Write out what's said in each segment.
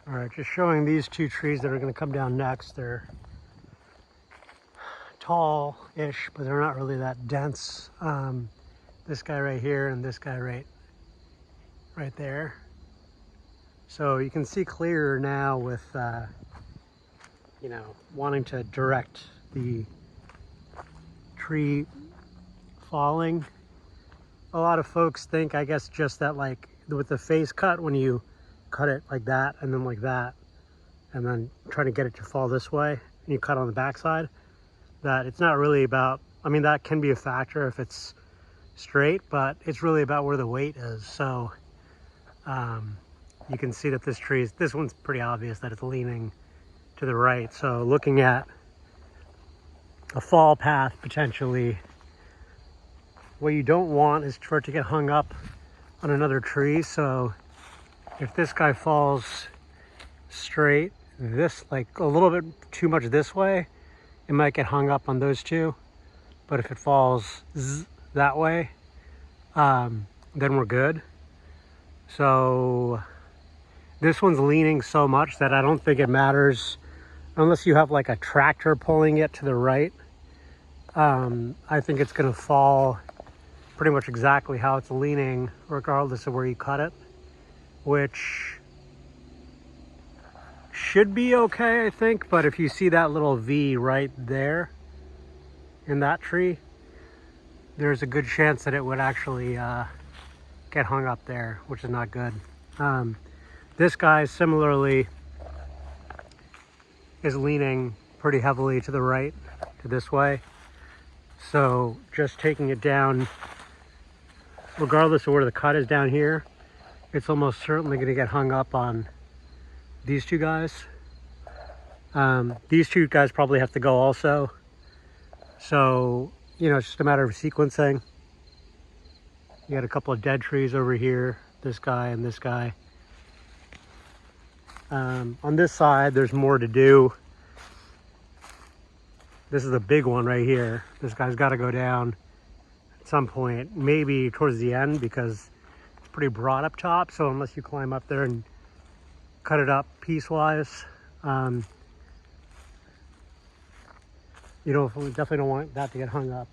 All right, just showing these two trees that are going to come down next. They're tall-ish, but they're not really that dense. This guy right here and this guy right there. So you can see clearer now with, you know, wanting to direct the tree falling. A lot of folks think, I guess, just that like with the face cut, when you cut it like that and then like that, and then trying to get it to fall this way, and you cut on the backside, that it's not really about, I mean, that can be a factor if it's straight, but it's really about where the weight is. So you can see that this one's pretty obvious that it's leaning to the right. So looking at a fall path potentially, what you don't want is for it to get hung up on another tree. So if this guy falls straight, this like a little bit too much this way, it might get hung up on those two. But if it falls that way, then we're good. So this one's leaning so much that I don't think it matters unless you have like a tractor pulling it to the right. I think it's gonna fall pretty much exactly how it's leaning regardless of where you cut it, which should be okay, I think. But if you see that little V right there in that tree, there's a good chance that it would actually get hung up there, which is not good. This guy similarly is leaning pretty heavily to the right, to this way. So just taking it down, regardless of where the cut is down here, it's almost certainly going to get hung up on these two guys. These two guys probably have to go also. So, you know, it's just a matter of sequencing. You got a couple of dead trees over here, this guy and this guy. On this side, there's more to do. This is a big one right here. This guy's got to go down at some point, maybe towards the end, because it's pretty broad up top. So unless you climb up there and cut it up piecewise, you definitely don't want that to get hung up.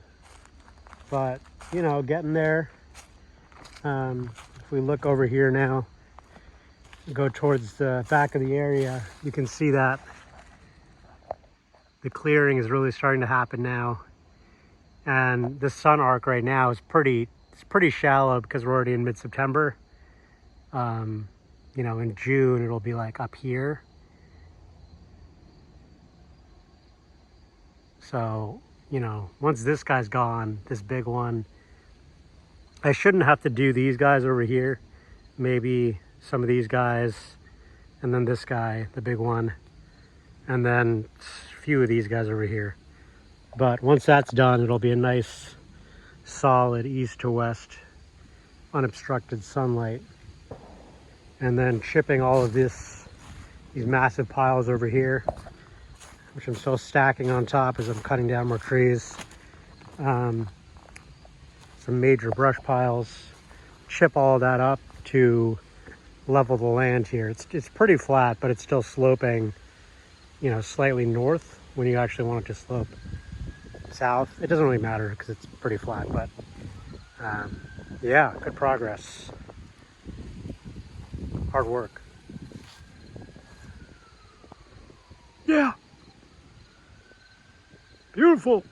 But, you know, getting there. If we look over here now, go towards the back of the area, you can see that the clearing is really starting to happen now. And the sun arc right now is pretty shallow because we're already in mid-September. You know, in June, it'll be like up here. So, you know, once this guy's gone, this big one, I shouldn't have to do these guys over here. Maybe some of these guys, and then this guy, the big one, and then a few of these guys over here. But once that's done, it'll be a nice, solid east to west, unobstructed sunlight. And then chipping all of these massive piles over here, which I'm still stacking on top as I'm cutting down more trees. Some major brush piles, chip all that up to level the land here. It's pretty flat, but it's still sloping, you know, slightly north when you actually want it to slope south. It doesn't really matter because it's pretty flat, but yeah, good progress. Hard work. Yeah. Beautiful.